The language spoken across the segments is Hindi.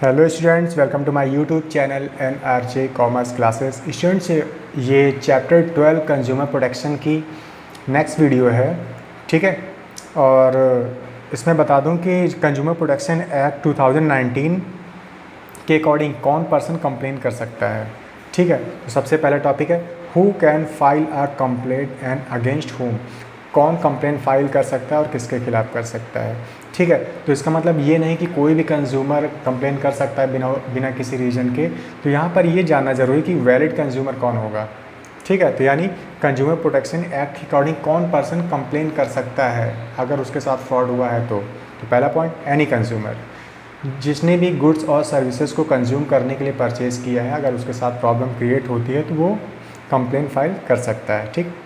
Hello students, welcome to my YouTube channel NRJ commerce classes. Students, ये चैप्टर 12 कंज्यूमर प्रोटेक्शन की नेक्स्ट वीडियो है, ठीक है। और इसमें बता दूं कि कंज्यूमर प्रोटेक्शन एक्ट 2019 के अकॉर्डिंग कौन पर्सन कंप्लेन कर सकता है, ठीक है। तो सबसे पहला टॉपिक है who can file a complaint and against हुम। कौन कंप्लेंट फाइल कर सकता है और किसके खिलाफ कर सकता है, ठीक है। तो इसका मतलब ये नहीं कि कोई भी कंज्यूमर कंप्लेन कर सकता है बिना किसी रीज़न के। तो यहाँ पर ये जानना जरूरी कि वैलिड कंज्यूमर कौन होगा, ठीक है। तो यानी कंज्यूमर प्रोटेक्शन एक्ट के अकॉर्डिंग कौन पर्सन कंप्लेन कर सकता है अगर उसके साथ फ्रॉड हुआ है तो पहला पॉइंट, एनी कंज्यूमर, जिसने भी गुड्स और सर्विसेज को कंज्यूम करने के लिए परचेज़ किया है, अगर उसके साथ प्रॉब्लम क्रिएट होती है तो वो कंप्लेन फाइल कर सकता है, ठीक।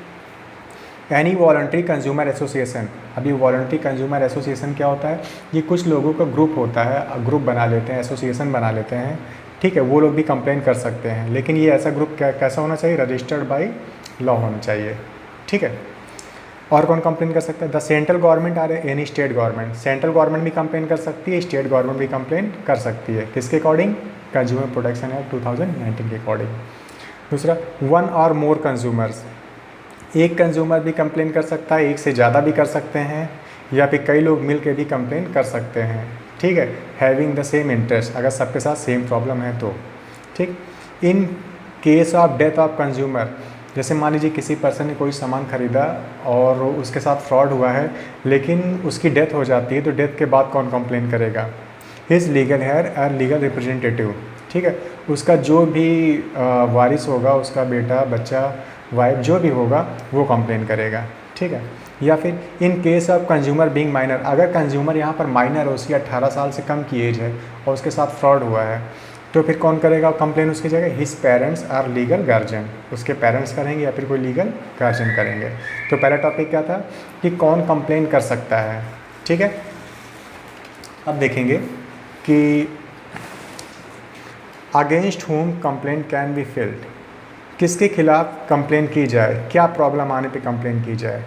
Any voluntary consumer association. अभी वॉलंटरी कंज्यूमर एसोसिएशन क्या होता है? ये कुछ लोगों का ग्रुप होता है, ग्रुप बना लेते हैं, एसोसिएशन बना लेते हैं, ठीक है। वो लोग भी कंप्लेन कर सकते हैं, लेकिन ये ऐसा ग्रुप कैसा होना चाहिए? रजिस्टर्ड बाय लॉ होना चाहिए, ठीक है। और कौन कंप्लेन कर सकता है? The central government or any state government. Central government भी कंप्लेन कर सकती है, स्टेट गवर्नमेंट भी कंप्लेन कर सकती है। किसके अकॉर्डिंग? कंज्यूमर प्रोटेक्शन एक्ट 2019 के अकॉर्डिंग। दूसरा, वन और मोर कंज्यूमर्स। एक कंज्यूमर भी कंप्लेन कर सकता है, एक से ज़्यादा भी कर सकते हैं, या फिर कई लोग मिल के भी कंप्लेन कर सकते हैं, ठीक है। हैविंग द सेम इंटरेस्ट, अगर सबके साथ सेम प्रॉब्लम है तो, ठीक। In case of death of consumer, जैसे मान लीजिए किसी पर्सन ने कोई सामान खरीदा और उसके साथ फ्रॉड हुआ है, लेकिन उसकी डेथ हो जाती है, तो डेथ के बाद कौन कंप्लेन करेगा? हिज लीगल हेयर और लीगल रिप्रेजेंटेटिव, ठीक है। उसका जो भी वारिस होगा, उसका बेटा, बच्चा, वाइफ, जो भी होगा वो कंप्लेन करेगा, ठीक है। या फिर in case of consumer being minor, अगर कंज्यूमर यहाँ पर माइनर हो, उसकी 18 साल से कम की एज है और उसके साथ फ्रॉड हुआ है, तो फिर कौन करेगा कंप्लेन उसकी जगह? His parents or legal guardian. उसके पेरेंट्स करेंगे या फिर कोई लीगल गार्जियन करेंगे। तो पहला टॉपिक क्या था कि कौन कंप्लेन कर सकता है, ठीक है। अब देखेंगे कि against whom complaint can be field, किसके खिलाफ कंप्लेन की जाए, क्या प्रॉब्लम आने पे कंप्लेन की जाए।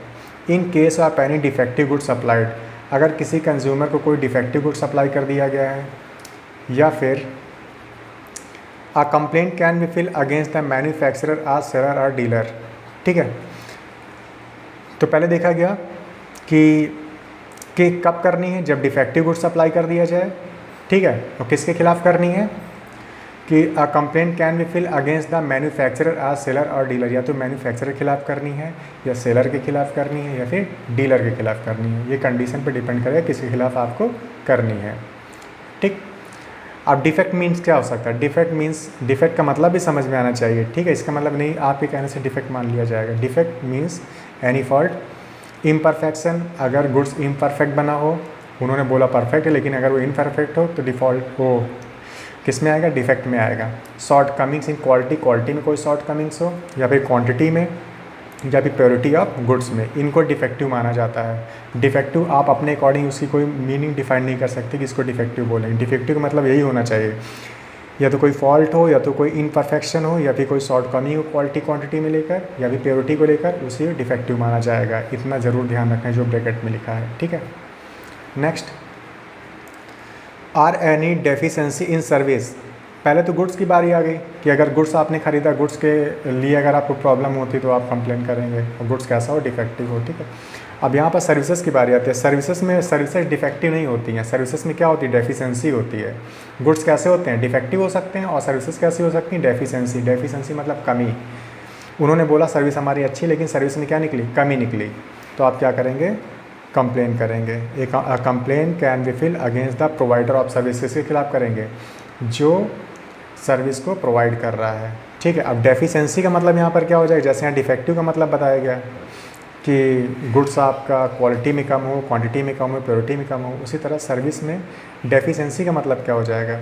In case of any defective good supplied, अगर किसी कंज्यूमर को कोई डिफेक्टिव गुड सप्लाई कर दिया गया है, या फिर a complaint can be filed against the manufacturer or seller और डीलर, ठीक है। तो पहले देखा गया कि कब करनी है? जब डिफेक्टिव गुड सप्लाई कर दिया जाए, ठीक है। और किसके खिलाफ करनी है? कि a complaint can be filed against the manufacturer or seller और डीलर, या तो मैन्युफैक्चरर के खिलाफ करनी है, या सेलर के खिलाफ करनी है, या फिर डीलर के खिलाफ करनी है। ये कंडीशन पे डिपेंड करेगा किसके खिलाफ आपको करनी है, ठीक। अब डिफेक्ट मीन्स क्या हो सकता है? डिफेक्ट मीन्स, डिफेक्ट का मतलब भी समझ में आना चाहिए, ठीक है। इसका मतलब नहीं आपके कहने से डिफेक्ट मान लिया जाएगा। Defect means any fault. Imperfection, अगर गुड्स इम्परफेक्ट बना हो, उन्होंने बोला परफेक्ट है लेकिन अगर वो इम्परफेक्ट हो तो डिफ़ॉल्ट हो किस में आएगा? डिफेक्ट में आएगा। Shortcomings in quality, quality में कोई शॉर्ट कमिंग्स हो, या फिर क्वांटिटी में, या फिर प्योरिटी ऑफ गुड्स में, इनको डिफेक्टिव माना जाता है। डिफेक्टिव आप अपने अकॉर्डिंग उसकी कोई मीनिंग डिफाइन नहीं कर सकते कि इसको डिफेक्टिव बोलेंगे। डिफेक्टिव का मतलब यही होना चाहिए, या तो कोई फॉल्ट हो, या तो कोई इनपरफेक्शन हो, या फिर कोई शॉर्ट कमिंग हो क्वालिटी क्वांटिटी में लेकर, या फिर प्योरिटी को लेकर, उसे डिफेक्टिव माना जाएगा। इतना ज़रूर ध्यान रखें जो ब्रैकेट में लिखा है, ठीक है। Next, or any deficiency in service. पहले तो गुड्स की बारी आ गई कि अगर गुड्स आपने ख़रीदा, गुड्स के लिए अगर आपको प्रॉब्लम होती तो आप कंप्लेन करेंगे, और गुड्स कैसा हो? डिफेक्टिव हो, ठीक है। अब यहाँ पर सर्विसेज की बारी आती है। सर्विसेज में सर्विसेज डिफेक्टिव नहीं होती हैं। सर्विसेज में क्या होती है? डेफिशिएंसी होती है। गुड्स कैसे होते हैं? डिफेक्टिव हो सकते हैं, और सर्विसेज कैसी हो सकती हैं? डेफिशिएंसी। डेफिशिएंसी मतलब कमी। उन्होंने बोला सर्विस हमारी अच्छी, लेकिन सर्विस में क्या निकली? कमी निकली। तो आप क्या करेंगे? कंप्लेन करेंगे। एक complain can be filed against the provider of services के खिलाफ करेंगे, जो सर्विस को प्रोवाइड कर रहा है, ठीक है। अब डेफिशिएंसी का मतलब यहाँ पर क्या हो जाएगा? जैसे यहाँ डिफेक्टिव का मतलब बताया गया कि गुड्स आपका क्वालिटी में कम हो, क्वांटिटी में कम हो, प्योरिटी में कम हो, उसी तरह सर्विस में डेफिशिएंसी का मतलब क्या हो जाएगा?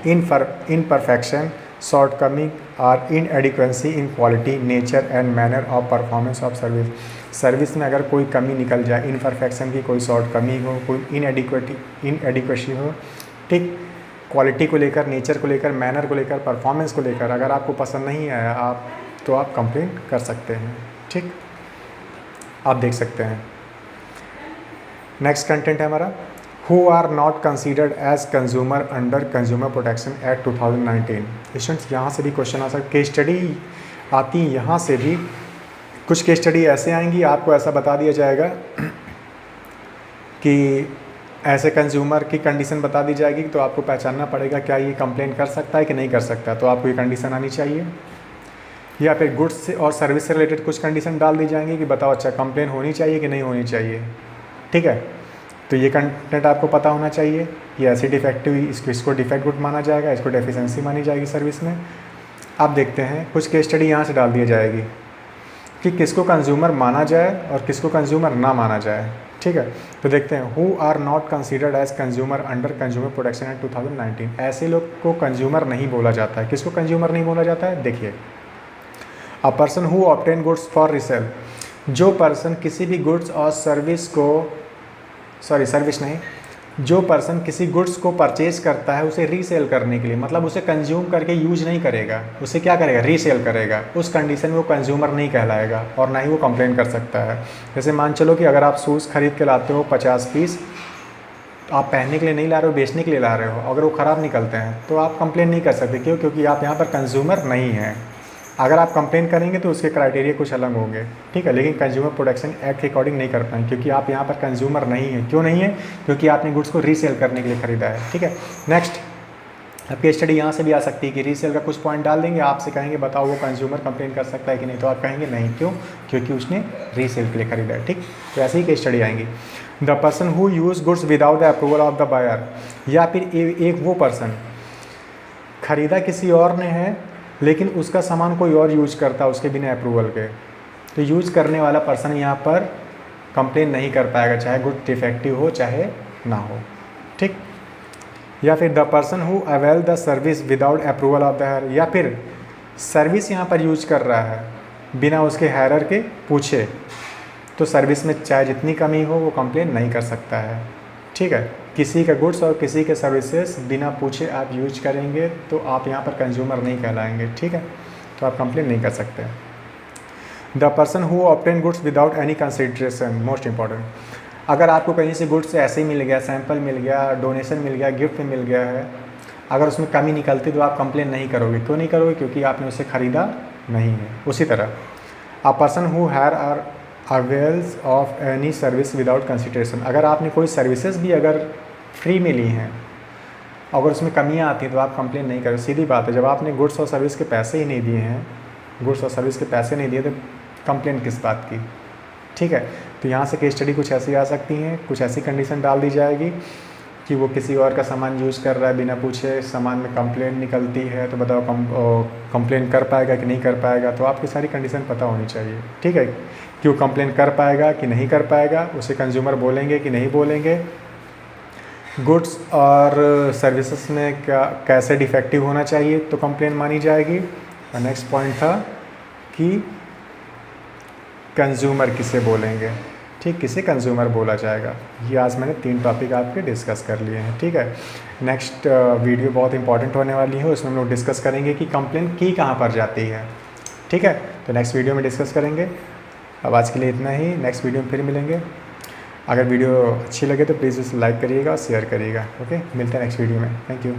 इनपरफेक्शन, शॉर्ट कमिंग और inadequacy in quality, nature and manner of performance of service. Service में अगर कोई कमी निकल जाए, इनपरफेक्शन की कोई शॉर्ट कमी हो, कोई इनएडिक्वेसी हो, ठीक, क्वालिटी को लेकर, नेचर को लेकर, मैनर को लेकर, परफॉर्मेंस को लेकर, अगर आपको पसंद नहीं आया तो आप कंप्लेन कर सकते हैं, ठीक। आप देख सकते हैं नेक्स्ट कंटेंट है हमारा, who are not considered as consumer under consumer protection act 2019। Students यहाँ से भी क्वेश्चन आ सकता, केस स्टडी आती यहाँ से भी, कुछ केस स्टडी ऐसे आएंगी आपको ऐसा बता दिया जाएगा कि ऐसे कंज्यूमर की कंडीशन बता दी जाएगी, तो आपको पहचानना पड़ेगा क्या ये कंप्लेन कर सकता है कि नहीं कर सकता, तो आपको ये कंडीशन आनी चाहिए। या फिर गुड्स से और सर्विस से रिलेटेड कुछ कंडीशन डाल दी जाएंगी कि बताओ अच्छा कंप्लेन होनी चाहिए कि नहीं होनी चाहिए, ठीक है। तो ये कंटेंट आपको पता होना चाहिए। ये ऐसी डिफेक्टिव, इसको डिफेक्ट गुड माना जाएगा, इसको डेफिशिएंसी मानी जाएगी सर्विस में। अब देखते हैं कुछ केस स्टडी यहाँ से डाल दी जाएगी कि किसको कंज्यूमर माना जाए और किसको कंज्यूमर ना माना जाए, ठीक है। तो देखते हैं, who are not considered as consumer under consumer protection act 2019। ऐसे लोग को कंज्यूमर नहीं बोला जाता है। किसको कंज्यूमर नहीं बोला जाता है, देखिए, अ person who obtain goods for resale, जो पर्सन किसी भी गुड्स और सर्विस को, सर्विस नहीं, जो पर्सन किसी गुड्स को परचेज करता है उसे रीसेल करने के लिए, मतलब उसे कंज्यूम करके यूज नहीं करेगा, उसे क्या करेगा, रीसेल करेगा, उस कंडीशन में वो कंज्यूमर नहीं कहलाएगा और ना ही वो कंप्लेन कर सकता है। जैसे मान चलो कि अगर आप शूज़ खरीद के लाते हो 50 पीस, तो आप पहनने के लिए नहीं ला रहे हो, बेचने के लिए ला रहे हो, अगर वो ख़राब निकलते हैं तो आप कंप्लेन नहीं कर सकते। क्यों? क्योंकि आप यहाँ पर कंज्यूमर नहीं हैं। अगर आप कंप्लेन करेंगे तो उसके क्राइटेरिया कुछ अलग होंगे, ठीक है, लेकिन कंज्यूमर प्रोटेक्शन एक्ट के अकॉर्डिंग नहीं कर पाएंगे क्योंकि आप यहाँ पर कंज्यूमर नहीं है। क्यों नहीं है? क्योंकि आपने गुड्स को रीसेल करने के लिए ख़रीदा है, ठीक है। नेक्स्ट, आपकी स्टडी यहाँ से भी आ सकती है कि रीसेल का कुछ पॉइंट डाल देंगे, आपसे कहेंगे बताओ वो कंज्यूमर कंप्लेन कर सकता है कि नहीं, तो आप कहेंगे नहीं। क्यों? क्योंकि उसने रीसेल के लिए ख़रीदा है, ठीक। तो ऐसे ही केस स्टडी आएंगी। The person who use goods without the approval of the buyer, या फिर एक वो पर्सन ख़रीदा किसी और ने है लेकिन उसका सामान कोई और यूज करता है उसके बिना अप्रूवल के, तो यूज करने वाला पर्सन यहाँ पर कंप्लेन नहीं कर पाएगा, चाहे गुड डिफेक्टिव हो चाहे ना हो, ठीक। या फिर the person who avail the service without approval of the hirer, या फिर सर्विस यहाँ पर यूज कर रहा है बिना उसके हायरर के पूछे, तो सर्विस में चाहे जितनी कमी हो वो कंप्लेन नहीं कर सकता है, ठीक है। किसी का गुड्स और किसी के सर्विसेज बिना पूछे आप यूज करेंगे तो आप यहाँ पर कंज्यूमर नहीं कहलाएंगे, ठीक है, तो आप कंप्लेन नहीं कर सकते। The person who obtain goods without any consideration, most important, अगर आपको कहीं से गुड्स ऐसे ही मिल गया, सैंपल मिल गया, डोनेशन मिल गया, गिफ्ट मिल गया है, अगर उसमें कमी निकलती तो आप कंप्लेन नहीं करोगे। क्यों नहीं करोगे? क्योंकि आपने उसे ख़रीदा नहीं है। उसी तरह a person who hire or avails of any service without consideration, अगर आपने कोई सर्विसेज भी अगर फ्री में ली हैं, अगर उसमें कमियां आती हैं तो आप कंप्लेन नहीं करोगे। सीधी बात है, जब आपने गुड्स और सर्विस के पैसे ही नहीं दिए हैं, गुड्स और सर्विस के पैसे नहीं दिए तो कंप्लेन किस बात की, ठीक है। तो यहाँ से केस स्टडी कुछ ऐसी आ सकती हैं, कुछ ऐसी कंडीशन डाल दी जाएगी कि वो किसी और का सामान यूज़ कर रहा है बिना पूछे, सामान में कंप्लेन निकलती है, तो बताओ कंप्लेन कर पाएगा कि नहीं कर पाएगा, तो आपकी सारी कंडीशन पता होनी चाहिए, ठीक है। कि वो कंप्लेन कर पाएगा कि नहीं कर पाएगा, उसे कंज्यूमर बोलेंगे कि नहीं बोलेंगे, गुड्स और सर्विसेज में क्या कैसे डिफेक्टिव होना चाहिए तो कंप्लेन मानी जाएगी। और नेक्स्ट पॉइंट था कि कंज्यूमर किसे बोलेंगे, ठीक, किसे कंज्यूमर बोला जाएगा। ये आज मैंने 3 टॉपिक आपके डिस्कस कर लिए हैं, ठीक है। नेक्स्ट वीडियो बहुत इंपॉर्टेंट होने वाली है, उसमें हम लोग डिस्कस करेंगे कि कंप्लेन की कहाँ पर जाती है, ठीक है। तो नेक्स्ट वीडियो में डिस्कस करेंगे। अब आज के लिए इतना ही, नेक्स्ट वीडियो में फिर मिलेंगे। अगर वीडियो अच्छी लगे तो प्लीज़ उसे लाइक करिएगा और शेयर करिएगा, ओके। मिलते हैं नेक्स्ट वीडियो में, थैंक यू।